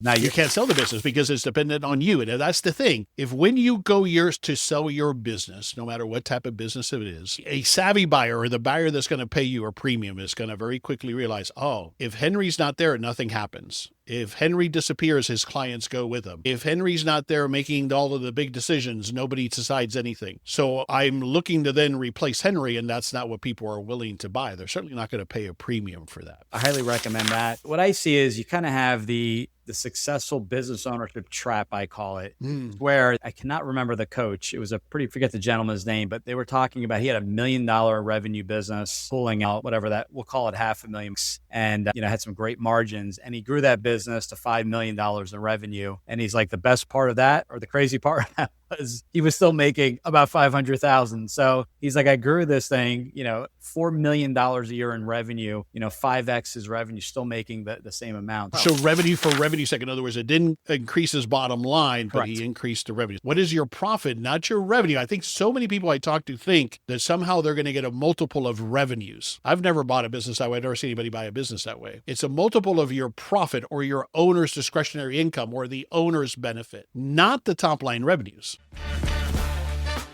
Now you can't sell the business because it's dependent on you. And that's the thing. If when you go yours to sell your business, no matter what type of business it is, a savvy buyer or the buyer that's going to pay you a premium is going to very quickly realize, oh, if Henry's not there, nothing happens. If Henry disappears, his clients go with him. If Henry's not there making all of the big decisions, nobody decides anything. So I'm looking to then replace Henry, and that's not what people are willing to buy. They're certainly not going to pay a premium for that. I highly recommend that. What I see is you kind of have the successful business ownership trap, I call it, where I cannot remember the coach. It was forget the gentleman's name, but they were talking about, he had $1 million revenue business, pulling out whatever that, we'll call it $500,000, and had some great margins, and he grew that business to $5 million in revenue. And he's like, the best part of that, or the crazy part of that, was he was still making about $500,000. So he's like, I grew this thing, $4 million a year in revenue, 5x his revenue, still making the same amount. So revenue for revenue sake. In other words, it didn't increase his bottom line, but Correct. he increased the revenue. What is your profit, not your revenue? I think so many people I talk to think that somehow they're going to get a multiple of revenues. I've never bought a business that way. I've never seen anybody buy a business that way. It's a multiple of your profit or your owner's discretionary income or the owner's benefit, not the top line revenues.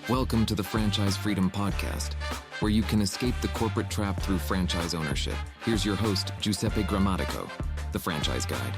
Welcome to the Franchise Freedom Podcast, where you can escape the corporate trap through franchise ownership. Here's your host, Giuseppe Grammatico, the Franchise Guide.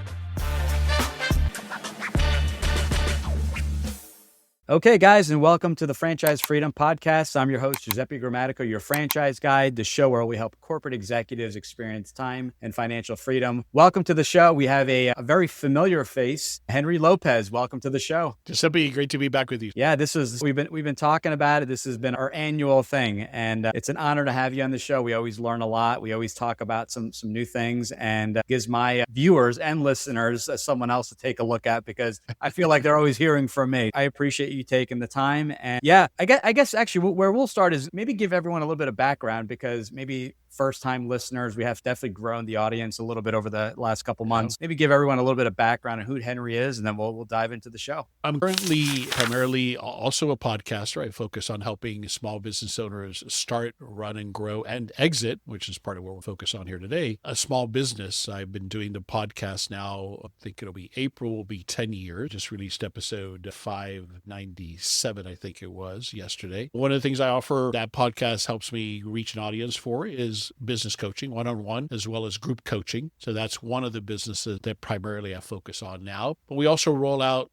Okay, guys, and welcome to the Franchise Freedom Podcast. I'm your host, Giuseppe Grammatico, your franchise guide, the show where we help corporate executives experience time and financial freedom. Welcome to the show. We have a very familiar face, Henry Lopez. Welcome to the show. Giuseppe, great to be back with you. Yeah, we've been talking about it. This has been our annual thing, and it's an honor to have you on the show. We always learn a lot. We always talk about some new things, and gives my viewers and listeners someone else to take a look at, because I feel like they're always hearing from me. I appreciate you taking the time. And yeah, I guess actually where we'll start is maybe give everyone a little bit of background, because maybe first-time listeners, we have definitely grown the audience a little bit over the last couple months. Maybe give everyone a little bit of background on who Henry is, and then we'll dive into the show. I'm currently primarily also a podcaster. I focus on helping small business owners start, run, and grow and exit, which is part of what we're focused on here today, a small business. I've been doing the podcast now, I think it'll be April, will be 10 years. Just released episode 597, I think it was, yesterday. One of the things I offer that podcast helps me reach an audience for is business coaching, one-on-one, as well as group coaching. So that's one of the businesses that primarily I focus on now. But we also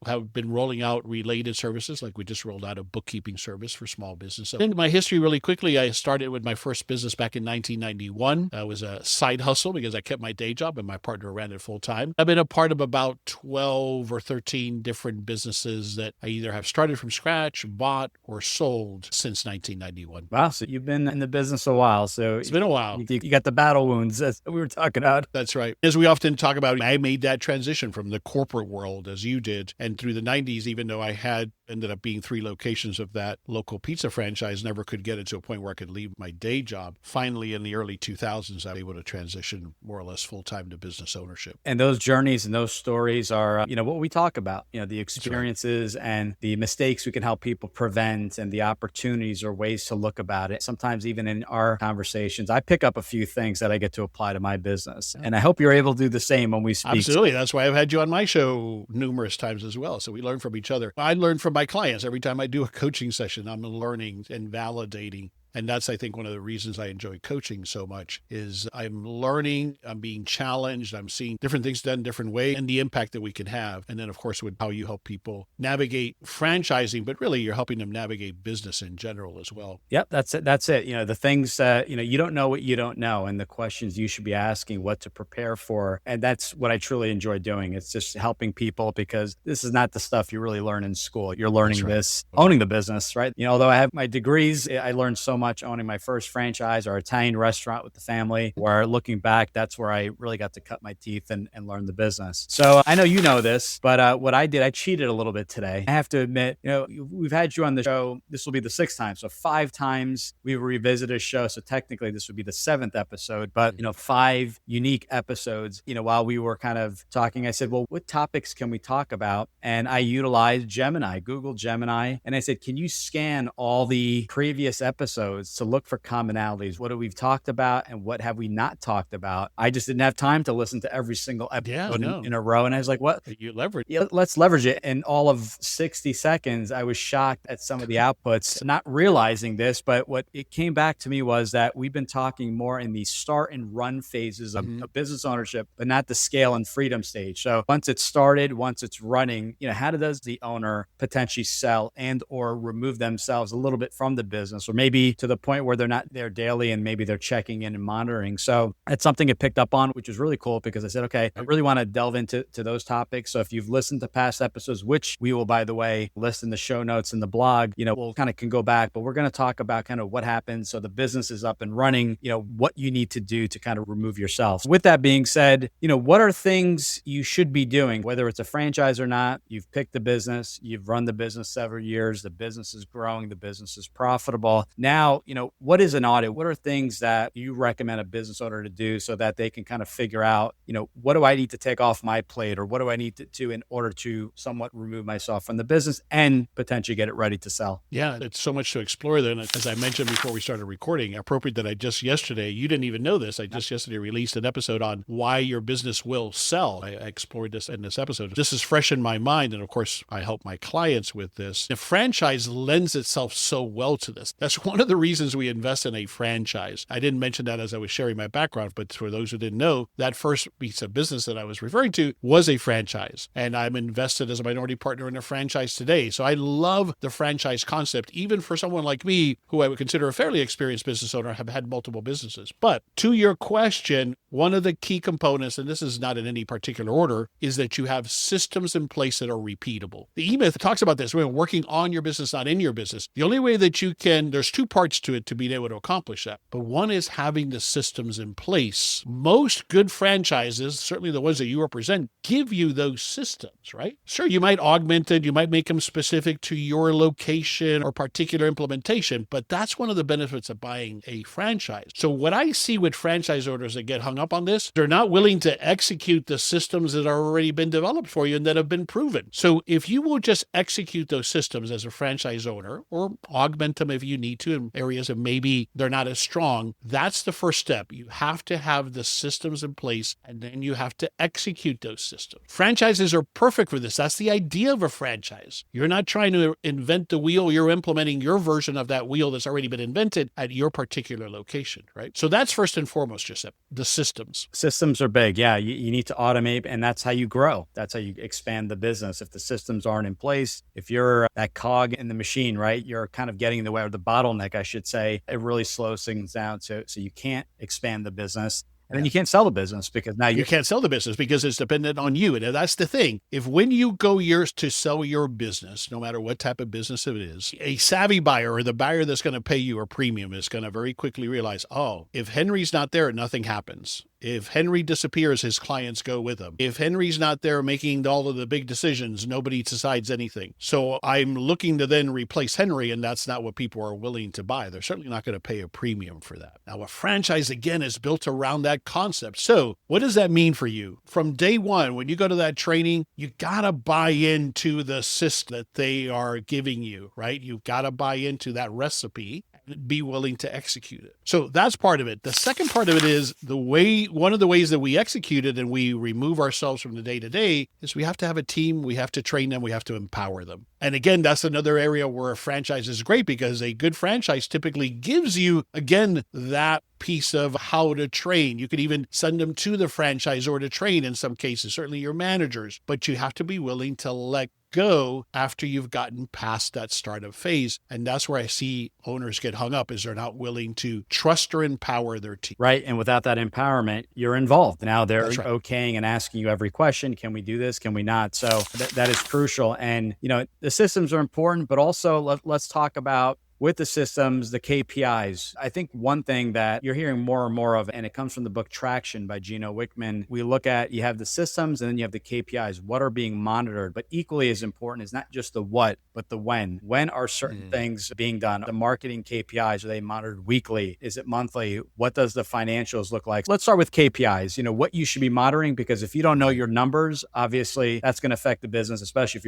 have been rolling out related services, like we just rolled out a bookkeeping service for small business. So in my history really quickly, I started with my first business back in 1991. It was a side hustle because I kept my day job and my partner ran it full time. I've been a part of about 12 or 13 different businesses that I either have started from scratch, bought, or sold since 1991. Wow. So you've been in the business a while. So it's been a while. You got the battle wounds that we were talking about. That's right. As we often talk about, I made that transition from the corporate world as you did. And through the 90s, even though I had ended up being 3 locations of that local pizza franchise, never could get it to a point where I could leave my day job. Finally, in the early 2000s, I was able to transition more or less full-time to business ownership. And those journeys and those stories are, what we talk about, the experiences and the mistakes we can help people prevent, and the opportunities or ways to look about it. Sometimes even in our conversations, I pick up a few things that I get to apply to my business. And I hope you're able to do the same when we speak. Absolutely. That's why I've had you on my show numerous times as well. So we learn from each other. I learn from my clients. Every time I do a coaching session, I'm learning and validating. And that's, I think, one of the reasons I enjoy coaching so much is I'm learning, I'm being challenged, I'm seeing different things done different ways and the impact that we can have. And then, of course, with how you help people navigate franchising, but really you're helping them navigate business in general as well. Yep, that's it. That's it. The things, you don't know what you don't know, and the questions you should be asking, what to prepare for. And that's what I truly enjoy doing. It's just helping people, because this is not the stuff you really learn in school. You're learning this, owning the business, right? Although I have my degrees, I learned so much owning my first franchise, our Italian restaurant with the family, where looking back, that's where I really got to cut my teeth and learn the business. So I know you know this, but what I did, I cheated a little bit today. I have to admit, we've had you on the show. This will be the 6th time. So 5 times we revisited a show. So technically this would be the 7th episode, but 5 unique episodes. While we were kind of talking, I said, well, what topics can we talk about? And I utilized Gemini, Google Gemini. And I said, can you scan all the previous episodes episodes to look for commonalities. What have we talked about and what have we not talked about? I just didn't have time to listen to every single episode in a row. And I was like, what? You leverage. Yeah, let's leverage it. In all of 60 seconds, I was shocked at some of the outputs, not realizing this, but what it came back to me was that we've been talking more in the start and run phases of business ownership, but not the scale and freedom stage. So once it's started, once it's running, how does the owner potentially sell and or remove themselves a little bit from the business, or maybe to the point where they're not there daily and maybe they're checking in and monitoring. So that's something I picked up on, which is really cool because I said, okay, I really want to delve into those topics. So if you've listened to past episodes, which we will, by the way, list in the show notes and the blog, we'll kind of can go back, but we're going to talk about kind of what happens. So the business is up and running, what you need to do to kind of remove yourself. With that being said, what are things you should be doing, whether it's a franchise or not? You've picked the business, you've run the business several years, the business is growing, the business is profitable. Now, what is an audit? What are things that you recommend a business owner to do so that they can kind of figure out, what do I need to take off my plate, or what do I need to do in order to somewhat remove myself from the business and potentially get it ready to sell? Yeah, it's so much to explore there. And as I mentioned before we started recording, appropriate that I just yesterday, you didn't even know this, I just yesterday released an episode on why your business will sell. I explored this in this episode. This is fresh in my mind. And of course, I help my clients with this. The franchise lends itself so well to this. That's one of the reasons we invest in a franchise. I didn't mention that as I was sharing my background, but for those who didn't know, that first piece of business that I was referring to was a franchise. And I'm invested as a minority partner in a franchise today. So I love the franchise concept, even for someone like me, who I would consider a fairly experienced business owner, have had multiple businesses. But to your question, one of the key components, and this is not in any particular order, is that you have systems in place that are repeatable. The E-Myth talks about this. We're working on your business, not in your business. The only way that you can, there's two parts to it to being able to accomplish that. But one is having the systems in place. Most good franchises, certainly the ones that you represent, give you those systems, right? Sure, you might augment it, you might make them specific to your location or particular implementation, but that's one of the benefits of buying a franchise. So what I see with franchise owners that get hung up on this, they're not willing to execute the systems that are already been developed for you and that have been proven. So if you will just execute those systems as a franchise owner, or augment them if you need to in areas that maybe they're not as strong, that's the first step. You have to have the systems in place, and then you have to execute those systems. Franchises are perfect for this. That's the idea of a franchise. You're not trying to invent the wheel. You're implementing your version of that wheel that's already been invented at your particular location, right? So that's first and foremost, Giuseppe, the systems. Systems are big. Yeah, you need to automate, and that's how you grow. That's how you expand the business. If the systems aren't in place, if you're that cog in the machine, right, you're kind of getting in the way, or the bottleneck, I should say, it really slows things down. So you can't expand the business. And then you can't sell the business because now you can't sell the business because it's dependent on you. And that's the thing. If when you go years to sell your business, no matter what type of business it is, a savvy buyer or the buyer that's going to pay you a premium is going to very quickly realize, oh, if Henry's not there, nothing happens. If Henry disappears, his clients go with him. If Henry's not there making all of the big decisions, nobody decides anything. So I'm looking to then replace Henry, and that's not what people are willing to buy. They're certainly not going to pay a premium for that. Now, a franchise, again, is built around that concept. So what does that mean for you? From day one, when you go to that training, you got to buy into the system that they are giving you, right? You've got to buy into that recipe. Be willing to execute it. So that's part of it. The second part of it is one of the ways that we execute it and we remove ourselves from the day-to-day is we have to have a team, we have to train them, we have to empower them. And again, that's another area where a franchise is great because a good franchise typically gives you, again, that piece of how to train. You could even send them to the franchisor to train in some cases, certainly your managers, but you have to be willing to let go after you've gotten past that startup phase. And that's where I see owners get hung up, is they're not willing to trust or empower their team. Right. And without that empowerment, you're involved. Now they're okaying and asking you every question. Can we do this? Can we not? So that is crucial. And, the systems are important, but also let's talk about with the systems, the KPIs. I think one thing that you're hearing more and more of, and it comes from the book Traction by Gino Wickman, we look at, you have the systems and then you have the KPIs, what are being monitored, but equally as important is not just the what, but the when. When are certain things being done? The marketing KPIs, are they monitored weekly? Is it monthly? What does the financials look like? Let's start with KPIs, what you should be monitoring, because if you don't know your numbers, obviously that's going to affect the business, especially if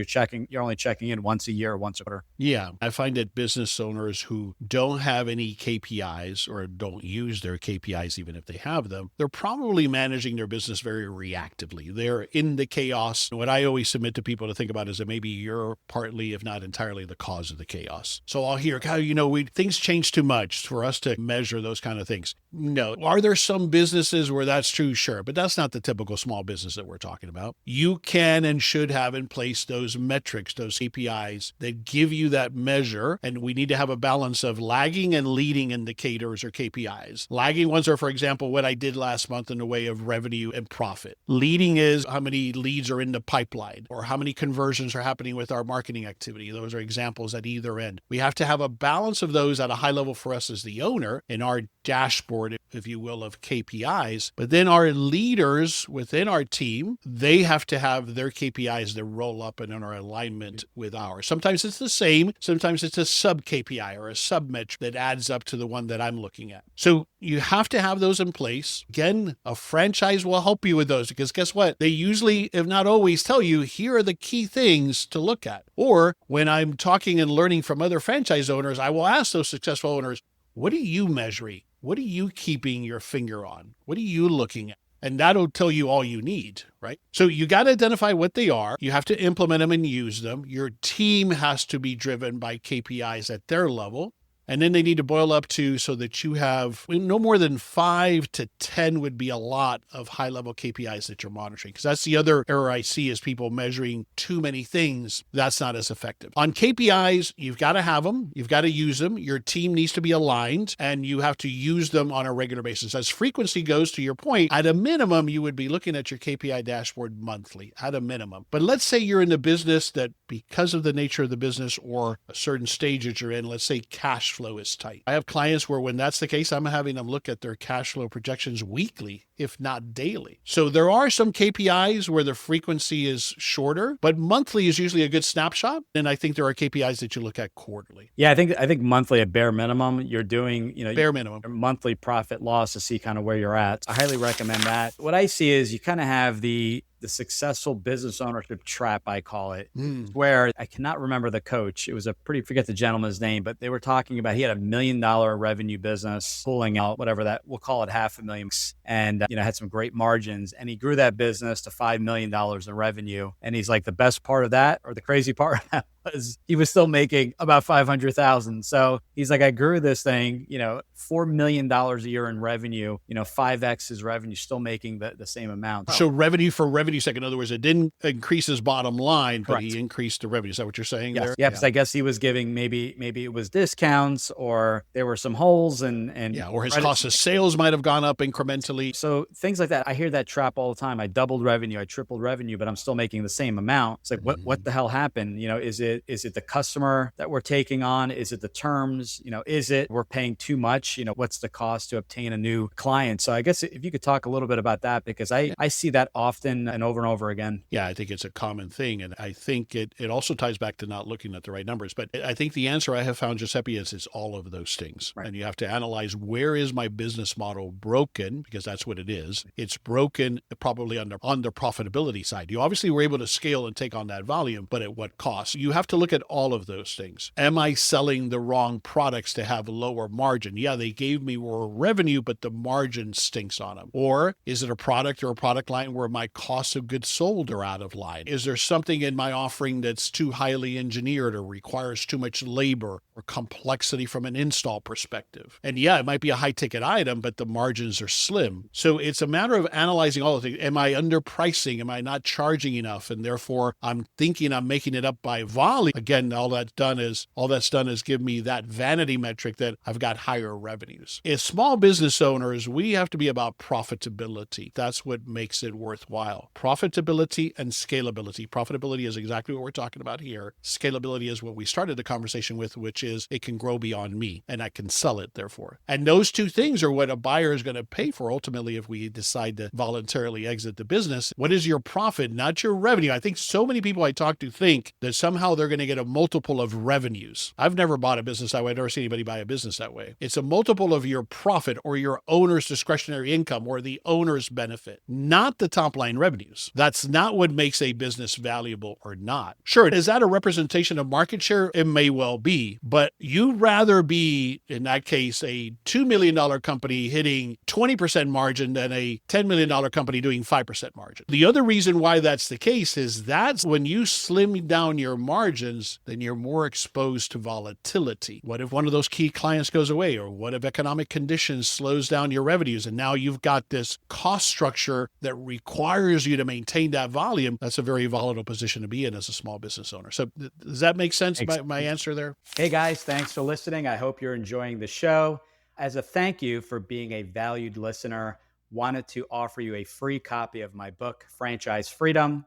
you're only checking in once a year or once a quarter. Yeah. I find that business owners owners who don't have any KPIs or don't use their KPIs, even if they have them, they're probably managing their business very reactively. They're in the chaos. What I always submit to people to think about is that maybe you're partly, if not entirely, the cause of the chaos. So I'll hear, things change too much for us to measure those kind of things. No. Are there some businesses where that's true? Sure. But that's not the typical small business that we're talking about. You can and should have in place those metrics, those KPIs that give you that measure. And we need to have a balance of lagging and leading indicators or KPIs. Lagging ones are, for example, what I did last month in the way of revenue and profit. Leading is how many leads are in the pipeline or how many conversions are happening with our marketing activity. Those are examples at either end. We have to have a balance of those at a high level for us as the owner in our dashboard, if you will, of KPIs. But then our leaders within our team, they have to have their KPIs that roll up and are in alignment with ours. Sometimes it's the same. Sometimes it's a sub KPI or a sub metric that adds up to the one that I'm looking at. So you have to have those in place. Again, a franchise will help you with those because guess what? They usually, if not always, tell you, here are the key things to look at. Or when I'm talking and learning from other franchise owners, I will ask those successful owners, what are you measuring? What are you keeping your finger on? What are you looking at? And that'll tell you all you need, right? So you got to identify what they are. You have to implement them and use them. Your team has to be driven by KPIs at their level. And then they need to boil up to so that you have no more than 5 to 10 would be a lot of high-level KPIs that you're monitoring. Because that's the other error I see is people measuring too many things. That's not as effective. On KPIs, you've got to have them. You've got to use them. Your team needs to be aligned, and you have to use them on a regular basis. As frequency goes, to your point, at a minimum, you would be looking at your KPI dashboard monthly, at a minimum. But let's say you're in the business that because of the nature of the business or a certain stage that you're in, let's say cash flow is tight. I have clients where when that's the case, I'm having them look at their cash flow projections weekly, if not daily. So there are some KPIs where the frequency is shorter, but monthly is usually a good snapshot. And I think there are KPIs that you look at quarterly. Yeah, I think monthly at bare minimum, you're doing, bare minimum your monthly profit loss to see kind of where you're at. I highly recommend that. What I see is you kind of have the successful business ownership trap, I call it, where I cannot remember the coach. It was forget the gentleman's name, but they were talking about, he had $1 million revenue business pulling out, whatever that, we'll call it $500,000. And, had some great margins, and he grew that business to $5 million in revenue. And he's like, the best part of that, or the crazy part of that, was he was still making about $500,000. So he's like, I grew this thing, $4 million a year in revenue, 5x his revenue, still making the same amount. So revenue for revenue sake, in other words, it didn't increase his bottom line, but Correct. he increased the revenue. Is that what you're saying yes. there? Yeah, because I guess he was giving maybe it was discounts or there were some holes and or his cost of sales might have gone up incrementally. So things like that. I hear that trap all the time. I doubled revenue, I tripled revenue, but I'm still making the same amount. It's like, what the hell happened? Is it the customer that we're taking on? Is it the terms? Is it we're paying too much? What's the cost to obtain a new client? So I guess if you could talk a little bit about that, because I see that often and over again. Yeah, I think it's a common thing. And I think it also ties back to not looking at the right numbers. But I think the answer I have found, Giuseppe, is it's all of those things. Right. And you have to analyze, where is my business model broken? Because that's what it is. It's broken probably on the profitability side. You obviously were able to scale and take on that volume, but at what cost? You have to look at all of those things. Am I selling the wrong products to have lower margin? Yeah, they gave me more revenue, but the margin stinks on them. Or is it a product or a product line where my cost of goods sold are out of line? Is there something in my offering that's too highly engineered or requires too much labor or complexity from an install perspective? And yeah, it might be a high ticket item, but the margins are slim. So it's a matter of analyzing all of things. Am I underpricing? Am I not charging enough? And therefore I'm thinking I'm making it up by volume. Again, all that's done is give me that vanity metric that I've got higher revenues. As small business owners, we have to be about profitability. That's what makes it worthwhile. Profitability and scalability. Profitability is exactly what we're talking about here. Scalability is what we started the conversation with, which is it can grow beyond me and I can sell it, therefore. And those two things are what a buyer is going to pay for ultimately if we decide to voluntarily exit the business. What is your profit, not your revenue? I think so many people I talk to think that somehow they're going to get a multiple of revenues. I've never bought a business that way. I've never seen anybody buy a business that way. It's a multiple of your profit or your owner's discretionary income or the owner's benefit, not the top line revenues. That's not what makes a business valuable or not. Sure, is that a representation of market share? It may well be, but But you'd rather be, in that case, a $2 million company hitting 20% margin than a $10 million company doing 5% margin. The other reason why that's the case is that's when you slim down your margins, then you're more exposed to volatility. What if one of those key clients goes away? Or what if economic conditions slows down your revenues? And now you've got this cost structure that requires you to maintain that volume. That's a very volatile position to be in as a small business owner. So does that make sense, my answer there? Hey guys, thanks for listening. I hope you're enjoying the show. As a thank you for being a valued listener, wanted to offer you a free copy of my book, Franchise Freedom.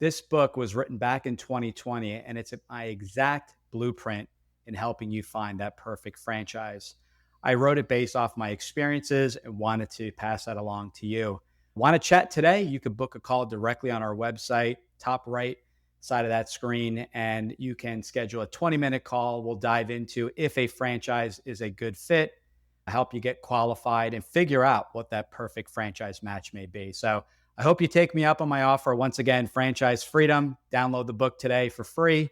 This book was written back in 2020, and it's my exact blueprint in helping you find that perfect franchise. I wrote it based off my experiences and wanted to pass that along to you. Want to chat today? You can book a call directly on our website, top right side of that screen, and you can schedule a 20-minute call. We'll dive into if a franchise is a good fit, help you get qualified, and figure out what that perfect franchise match may be. So I hope you take me up on my offer. Once again, Franchise Freedom. Download the book today for free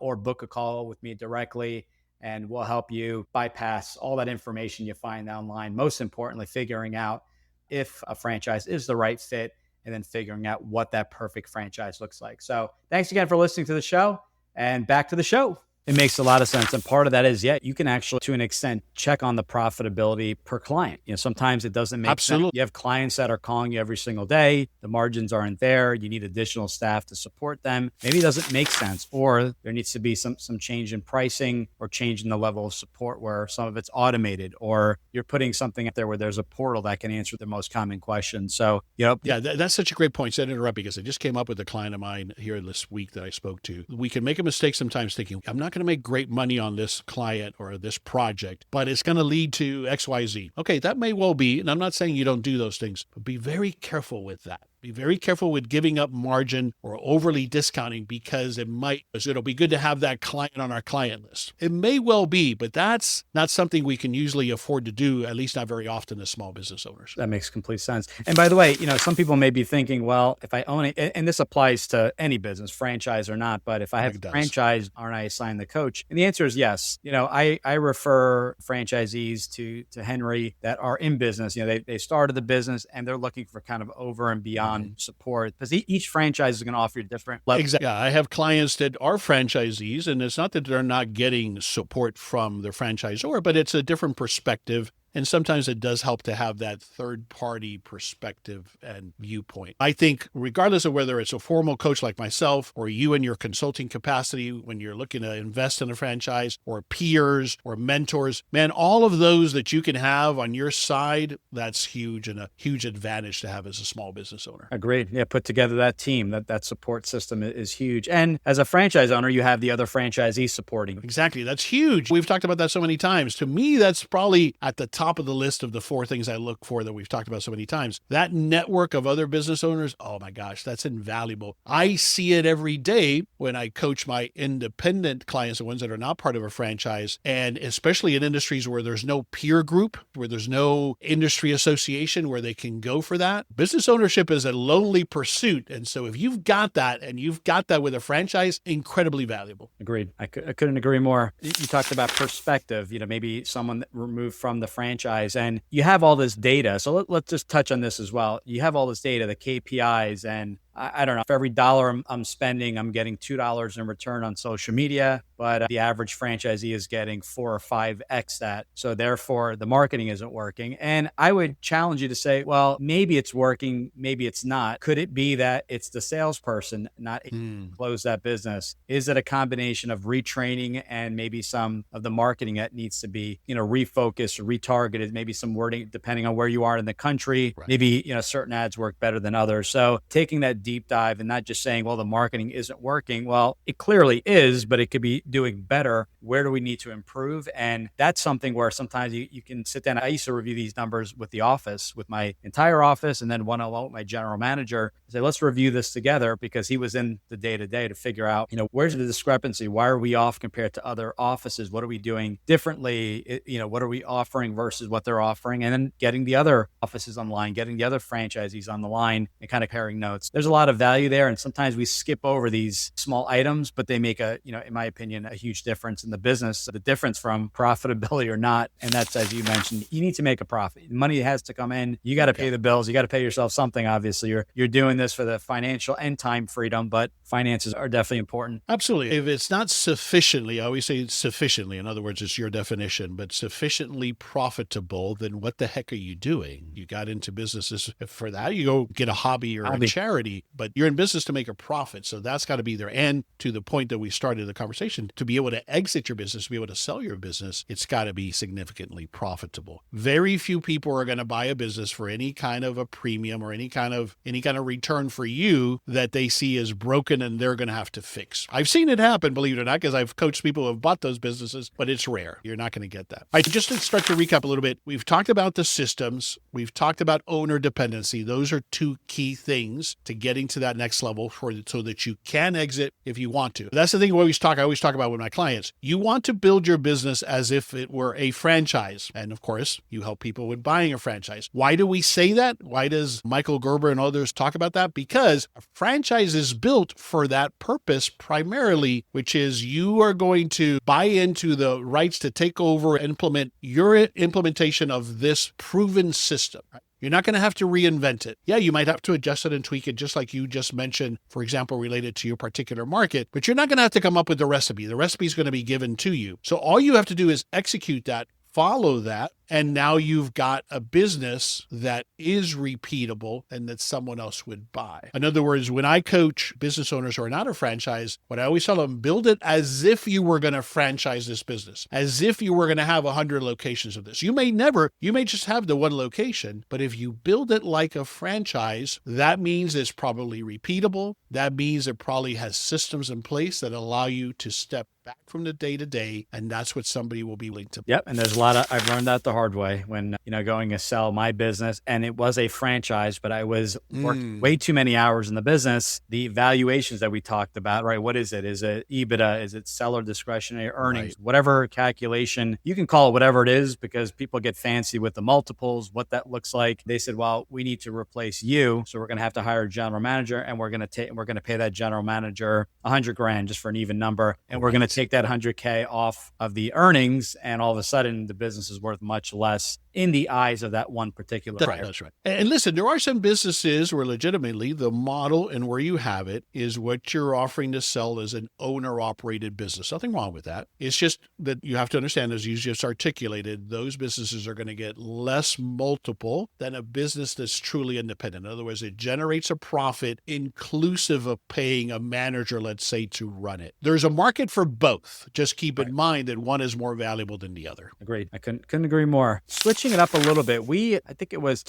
or book a call with me directly, and we'll help you bypass all that information you find online. Most importantly, figuring out if a franchise is the right fit and then figuring out what that perfect franchise looks like. So thanks again for listening to the show, and back to the show. It makes a lot of sense. And part of that is, you can actually, to an extent, check on the profitability per client. Sometimes it doesn't make sense. You have clients that are calling you every single day. The margins aren't there. You need additional staff to support them. Maybe it doesn't make sense, or there needs to be some change in pricing or change in the level of support where some of it's automated, or you're putting something up there where there's a portal that can answer the most common questions. So, yeah, that's such a great point. So I interrupt because I just came up with a client of mine here this week that I spoke to. We can make a mistake sometimes thinking, I'm not going to make great money on this client or this project, but it's going to lead to XYZ. Okay, that may well be, and I'm not saying you don't do those things, but be very careful with that. Be very careful with giving up margin or overly discounting, because it'll be good to have that client on our client list. It may well be, but that's not something we can usually afford to do, at least not very often as small business owners. That makes complete sense. And by the way, some people may be thinking, well, if I own it, and this applies to any business, franchise or not, but if I have a franchise, aren't I assigned the coach? And the answer is yes. I refer franchisees to Henry that are in business. They started the business and they're looking for kind of over and beyond support, because each franchise is going to offer you different levels. Exactly. Yeah, I have clients that are franchisees, and it's not that they're not getting support from the franchisor, but it's a different perspective. And sometimes it does help to have that third-party perspective and viewpoint. I think regardless of whether it's a formal coach like myself or you in your consulting capacity when you're looking to invest in a franchise, or peers or mentors, man, all of those that you can have on your side, that's huge, and a huge advantage to have as a small business owner. Agreed. Yeah, put together that team, that support system is huge. And as a franchise owner, you have the other franchisees supporting. Exactly. That's huge. We've talked about that so many times. To me, that's probably at the top of the list of the 4 things I look for that we've talked about so many times. That network of other business owners, oh my gosh, that's invaluable. I see it every day when I coach my independent clients, the ones that are not part of a franchise, and especially in industries where there's no peer group, where there's no industry association where they can go for that. Business ownership is a lonely pursuit. And so if you've got that, and you've got that with a franchise, incredibly valuable. Agreed. I couldn't agree more. You talked about perspective, maybe someone that removed from the franchise, and you have all this data. So let's just touch on this as well. You have all this data, the KPIs, and I don't know, for every dollar I'm spending, I'm getting $2 in return on social media, but the average franchisee is getting 4 or 5x that. So therefore, the marketing isn't working. And I would challenge you to say, well, maybe it's working, maybe it's not. Could it be that it's the salesperson not able to close that business? Is it a combination of retraining and maybe some of the marketing that needs to be, refocused or retargeted, maybe some wording depending on where you are in the country, right. Maybe, certain ads work better than others. So taking that deep dive and not just saying, well, the marketing isn't working. Well, it clearly is, but it could be doing better. Where do we need to improve? And that's something where sometimes you can sit down. I used to review these numbers with the office, with my entire office, and then one-on-one with my general manager. Say, let's review this together, because he was in the day-to-day to figure out, where's the discrepancy? Why are we off compared to other offices? What are we doing differently? What are we offering versus what they're offering? And then getting the other offices online, getting the other franchisees on the line, and kind of comparing notes. There's a a lot of value there. And sometimes we skip over these small items, but they make a, in my opinion, a huge difference in the business, the difference from profitability or not. And that's, as you mentioned, you need to make a profit. Money has to come in. You got to pay the bills. You got to pay yourself something. Obviously, you're doing this for the financial and time freedom, but finances are definitely important. Absolutely. If it's not sufficiently, I always say sufficiently, in other words, it's your definition, but sufficiently profitable, then what the heck are you doing? You got into businesses for that. You go get a hobby or a charity, but you're in business to make a profit. So that's got to be there. And to the point that we started the conversation, to be able to exit your business, to be able to sell your business, it's got to be significantly profitable. Very few people are going to buy a business for any kind of a premium or any kind of return for you that they see as broken and they're going to have to fix. I've seen it happen, believe it or not, because I've coached people who have bought those businesses, but it's rare. You're not going to get that. All right, just to start to recap a little bit, we've talked about the systems. We've talked about owner dependency. Those are two key things to getting to that next level so that you can exit if you want to. That's the thing I always talk about with my clients. You want to build your business as if it were a franchise. And of course, you help people with buying a franchise. Why do we say that? Why does Michael Gerber and others talk about that? Because a franchise is built for that purpose primarily, which is you are going to buy into the rights to take over and implement your implementation of this proven system. Right? You're not going to have to reinvent it. Yeah, you might have to adjust it and tweak it, just like you just mentioned, for example, related to your particular market, but you're not going to have to come up with the recipe. The recipe is going to be given to you. So all you have to do is execute that, follow that, and now you've got a business that is repeatable and that someone else would buy. In other words, when I coach business owners who are not a franchise, what I always tell them, build it as if you were going to franchise this business, as if you were going to have 100 locations of this. You may just have the one location, but if you build it like a franchise, that means it's probably repeatable. That means it probably has systems in place that allow you to step back from the day to day, and that's what somebody will be willing to. Yep, and there's a lot of, I've learned that the hard way when, going to sell my business, and it was a franchise, but I was working way too many hours in the business. The valuations that we talked about, right? What is it? Is it EBITDA? Is it seller discretionary earnings? Right. Whatever calculation, you can call it whatever it is, because people get fancy with the multiples, what that looks like. They said, well, we need to replace you, so we're going to have to hire a general manager, and we're going to pay that general manager $100,000 just for an even number, and we're going to take that $100K off of the earnings, and all of a sudden the business is worth much less in the eyes of that one particular buyer. That's right. And listen, there are some businesses where legitimately the model and where you have it is what you're offering to sell as an owner-operated business. Nothing wrong with that. It's just that you have to understand, as you just articulated, those businesses are going to get less multiple than a business that's truly independent. In other words, it generates a profit inclusive of paying a manager, let's say, to run it. There's a market for both. Just keep in mind that one is more valuable than the other. Agreed. I couldn't agree more. Switching it up a little bit, I think it was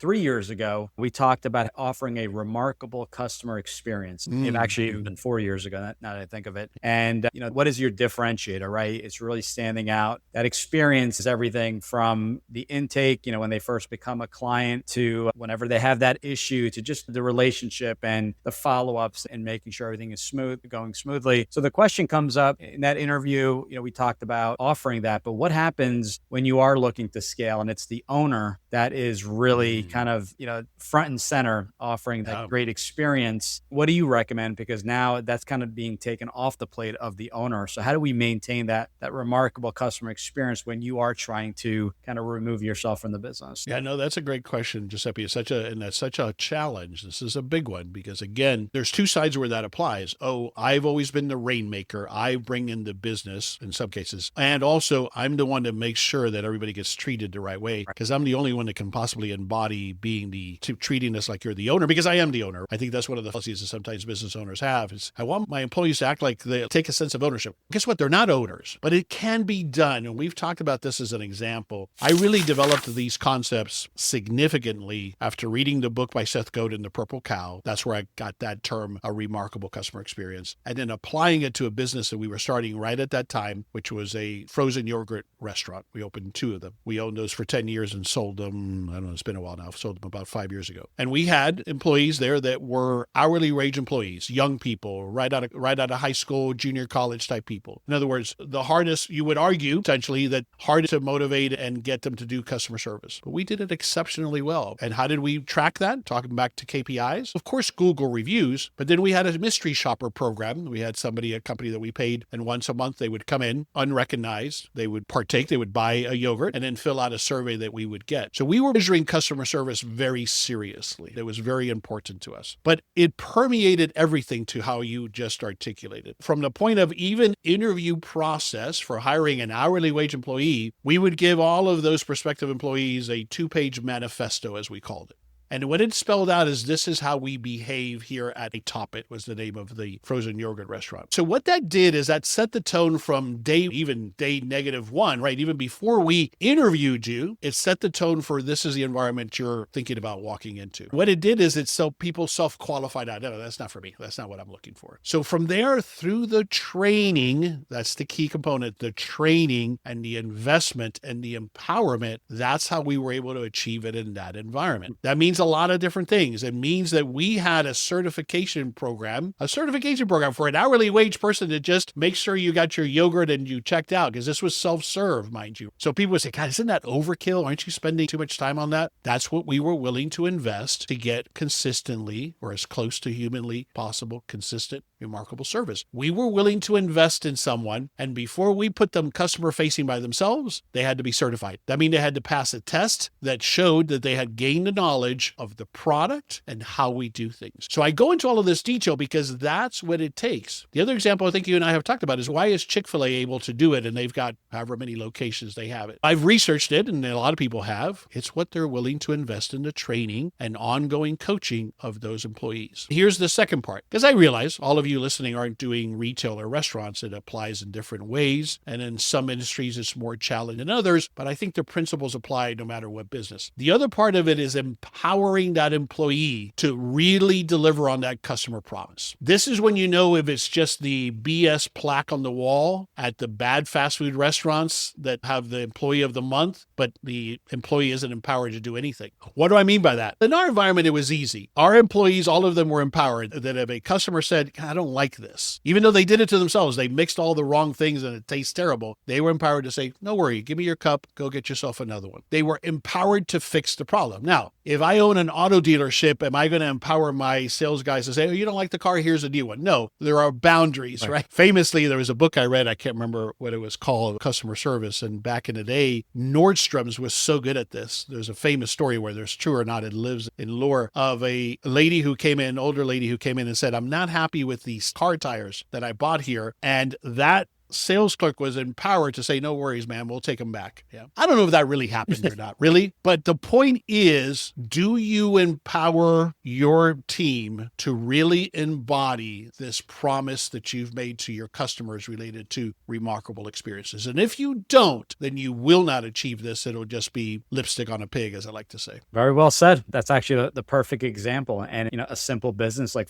3 years ago, we talked about offering a remarkable customer experience. It actually been 4 years ago, now that I think of it. And, what is your differentiator, right? It's really standing out. That experience is everything from the intake, when they first become a client, to whenever they have that issue, to just the relationship and the follow-ups and making sure everything is going smoothly. So the question comes up in that interview, we talked about offering that, but what happens when you are looking to scale and it's the owner that is really kind of, front and center offering that great experience? What do you recommend? Because now that's kind of being taken off the plate of the owner. So how do we maintain that remarkable customer experience when you are trying to kind of remove yourself from the business? Yeah, no, that's a great question, Giuseppe. That's such a challenge. This is a big one because, again, there's two sides where that applies. Oh, I've always been the rainmaker. I bring in the business in some cases. And also, I'm the one that makes sure that everybody gets treated the right way, because I'm the only one that can possibly embody being treating us like you're the owner, because I am the owner. I think that's one of the fallacies that sometimes business owners have is, I want my employees to act like they take a sense of ownership. Guess what? They're not owners, but it can be done. And we've talked about this as an example. I really developed these concepts significantly after reading the book by Seth Godin, The Purple Cow. That's where I got that term, a remarkable customer experience. And then applying it to a business that we were starting right at that time, which was a frozen yogurt restaurant. We opened 2 of them. We owned those for 10 years and sold them. I don't know, it's been a while now. now. I've sold them about 5 years ago. And we had employees there that were hourly wage employees, young people, right out of high school, junior college type people. In other words, the hardest, you would argue, essentially, that hard to motivate and get them to do customer service. But we did it exceptionally well. And how did we track that? Talking back to KPIs, of course, Google reviews, but then we had a mystery shopper program. We had a company that we paid, and once a month they would come in unrecognized. They would partake, they would buy a yogurt and then fill out a survey that we would get. So we were measuring customer service very seriously. It was very important to us. But it permeated everything to how you just articulated. From the point of even interview process for hiring an hourly wage employee, we would give all of those prospective employees a 2-page manifesto, as we called it. And what it spelled out is, this is how we behave here at a Top It, was the name of the frozen yogurt restaurant. So what that did is that set the tone from day -1, right? Even before we interviewed you, it set the tone for, this is the environment you're thinking about walking into. What it did is people self-qualified out. No, that's not for me. That's not what I'm looking for. So from there through the training, that's the key component, the training and the investment and the empowerment, that's how we were able to achieve it in that environment. That means a lot of different things. It means that we had a certification program for an hourly wage person to just make sure you got your yogurt and you checked out, because this was self-serve, mind you. So people would say, God, isn't that overkill? Aren't you spending too much time on that? That's what we were willing to invest to get consistently, or as close to humanly possible, consistent, remarkable service. We were willing to invest in someone, and before we put them customer facing by themselves, they had to be certified. That means they had to pass a test that showed that they had gained the knowledge of the product and how we do things. So I go into all of this detail because that's what it takes. The other example I think you and I have talked about is, why is Chick-fil-A able to do it? And they've got however many locations they have it. I've researched it, and a lot of people have. It's what they're willing to invest in the training and ongoing coaching of those employees. Here's the second part, because I realize all of you listening aren't doing retail or restaurants. It applies in different ways. And in some industries, it's more challenging than others, but I think the principles apply no matter what business. The other part of it is empowering that employee to really deliver on that customer promise. This is when you know if it's just the BS plaque on the wall at the bad fast food restaurants that have the employee of the month, but the employee isn't empowered to do anything. What do I mean by that? In our environment, it was easy. Our employees, all of them were empowered, that if a customer said, I don't like this, even though they did it to themselves, they mixed all the wrong things and it tastes terrible, they were empowered to say, no worry, give me your cup, go get yourself another one. They were empowered to fix the problem. Now, if I own an auto dealership, am I going to empower my sales guys to say, oh, you don't like the car, here's a new one? No, there are boundaries, right? Famously, there was a book I read, I can't remember what it was called, customer service. And back in the day, Nordstrom's was so good at this. There's a famous story, where there's true or not, it lives in lore, of a lady who came in, older lady who came in and said, I'm not happy with these car tires that I bought here. And that sales clerk was empowered to say, no worries, man, we'll take them back. Yeah. I don't know if that really happened or not, really. But the point is, do you empower your team to really embody this promise that you've made to your customers related to remarkable experiences? And if you don't, then you will not achieve this. It'll just be lipstick on a pig, as I like to say. Very well said. That's actually the perfect example. And, a simple business like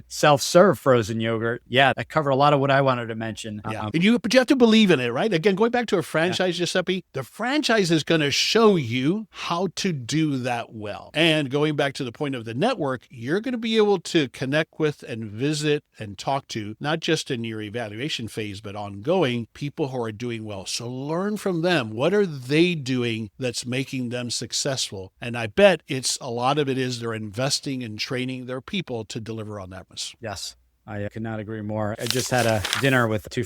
self-serve frozen yogurt. Yeah, that covered a lot of what I wanted to mention. Yeah. But you have to believe in it, right? Again, going back to a franchise, Giuseppe, the franchise is going to show you how to do that well. And going back to the point of the network, you're going to be able to connect with and visit and talk to, not just in your evaluation phase, but ongoing, people who are doing well. So learn from them. What are they doing that's making them successful? And I bet a lot of it is they're investing in training their people to deliver on that. Yes. I could not agree more. I just had a dinner with two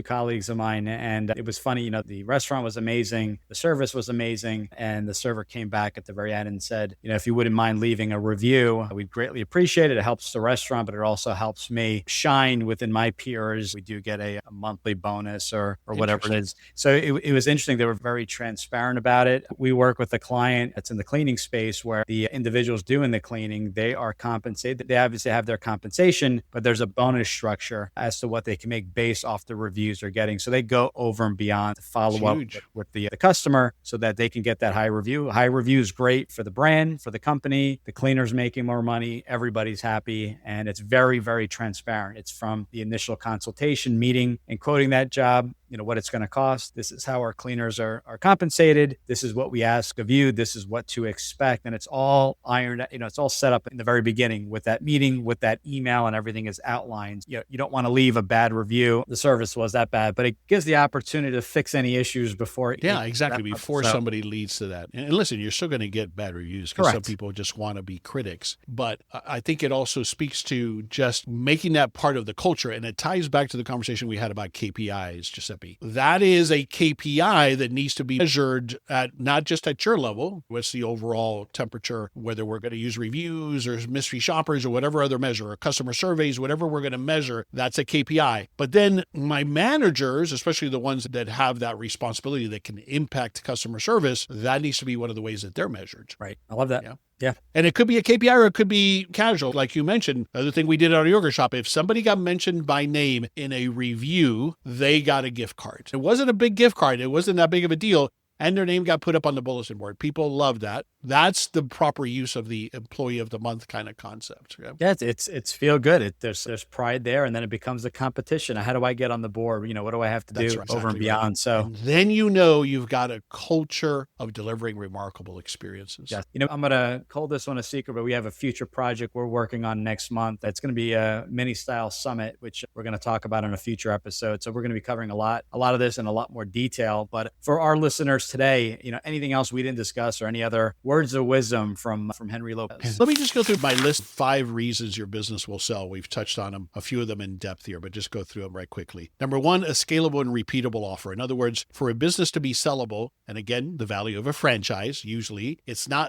colleagues of mine, and it was funny. The restaurant was amazing. The service was amazing. And the server came back at the very end and said, if you wouldn't mind leaving a review, we'd greatly appreciate it. It helps the restaurant, but it also helps me shine within my peers. We do get a monthly bonus or whatever it is. So it was interesting. They were very transparent about it. We work with a client that's in the cleaning space, where the individuals doing the cleaning, they are compensated. They obviously have their compensation, but there's a bonus structure as to what they can make based off the reviews they're getting. So they go over and beyond to follow up with the customer so that they can get that high review. High review is great for the brand, for the company. The cleaner's making more money. Everybody's happy. And it's very, very transparent. It's from the initial consultation meeting and quoting that job what it's going to cost. This is how our cleaners are compensated. This is what we ask of you. This is what to expect. And it's all ironed, it's all set up in the very beginning with that meeting, with that email, and everything is outlined. You don't want to leave a bad review. The service was that bad, but it gives the opportunity to fix any issues before. Yeah, exactly. Before somebody leads to that. And listen, you're still going to get bad reviews because some people just want to be critics. But I think it also speaks to just making that part of the culture. And it ties back to the conversation we had about KPIs, Giuseppe. That is a KPI that needs to be measured at not just at your level. What's the overall temperature, whether we're going to use reviews or mystery shoppers or whatever other measure, or customer surveys, whatever we're going to measure, that's a KPI. But then my managers, especially the ones that have that responsibility that can impact customer service, that needs to be one of the ways that they're measured. Right. I love that. Yeah. And it could be a KPI or it could be casual. Like you mentioned, the other thing we did at our yoga shop, if somebody got mentioned by name in a review, they got a gift card. It wasn't a big gift card. It wasn't that big of a deal. And their name got put up on the bulletin board. People love that. That's the proper use of the employee of the month kind of concept. Yeah, it's feel good. There's pride there, and then it becomes a competition. How do I get on the board? What do I have to do over and beyond? Right. So and then you've got a culture of delivering remarkable experiences. Yeah. I'm going to call this one a secret, but we have a future project we're working on next month. It's going to be a mini style summit, which we're going to talk about in a future episode. So we're going to be covering a lot of this in a lot more detail. But for our listeners today, anything else we didn't discuss or any other words of wisdom from Henry Lopez? Let me just go through my list of 5 reasons your business will sell. We've touched on them, a few of them in depth here, but just go through them right quickly. Number 1, a scalable and repeatable offer. In other words, for a business to be sellable, and again, the value of a franchise, you're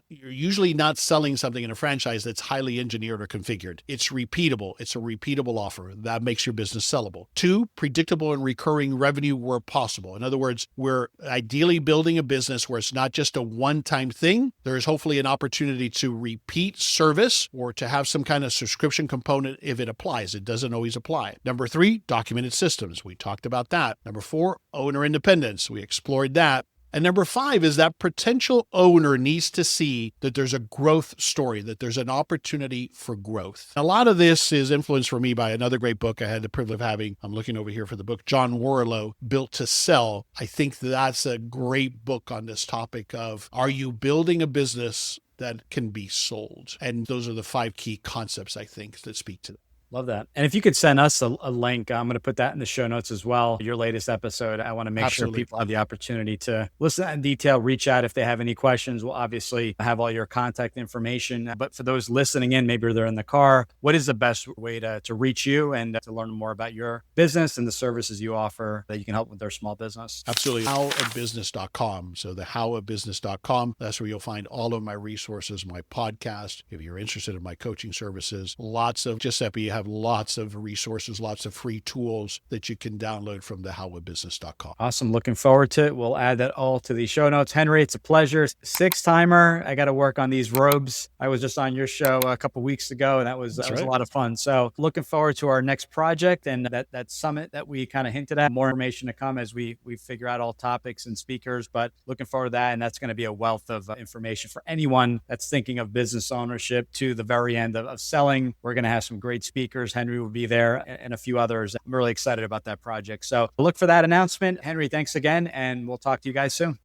usually not selling something in a franchise that's highly engineered or configured. It's repeatable. It's a repeatable offer. That makes your business sellable. 2, predictable and recurring revenue where possible. In other words, we're ideally building a business where it's not just a one-time thing. There is hopefully an opportunity to repeat service or to have some kind of subscription component if it applies. It doesn't always apply. Number 3, documented systems. We talked about that. Number 4, owner independence. We explored that. And number 5 is that potential owner needs to see that there's a growth story, that there's an opportunity for growth. A lot of this is influenced for me by another great book I had the privilege of having. I'm looking over here for the book, John Warlow, Built to Sell. I think that's a great book on this topic of, are you building a business that can be sold? And those are the 5 key concepts, I think, that speak to that. Love that. And if you could send us a link, I'm going to put that in the show notes as well. Your latest episode. I want to make sure people have the opportunity to listen to that in detail, reach out if they have any questions. We'll obviously have all your contact information. But for those listening in, maybe they're in the car, what is the best way to reach you and to learn more about your business and the services you offer that you can help with their small business? Absolutely. Howofbusiness.com. So the howofbusiness.com, that's where you'll find all of my resources, my podcast. If you're interested in my coaching services, lots of Giuseppe, have lots of resources, lots of free tools that you can download from the howofbusiness.com. Awesome. Looking forward to it. We'll add that all to the show notes. Henry, it's a pleasure. 6-timer. I got to work on these robes. I was just on your show a couple of weeks ago, and that was a lot of fun. So looking forward to our next project and that summit that we kind of hinted at. More information to come as we figure out all topics and speakers, but looking forward to that. And that's going to be a wealth of information for anyone that's thinking of business ownership to the very end of selling. We're going to have some great speakers. Henry will be there and a few others. I'm really excited about that project. So look for that announcement. Henry, thanks again, and we'll talk to you guys soon.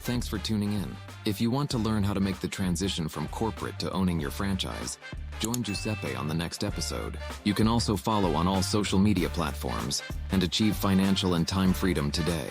Thanks for tuning in. If you want to learn how to make the transition from corporate to owning your franchise, join Giuseppe on the next episode. You can also follow on all social media platforms and achieve financial and time freedom today.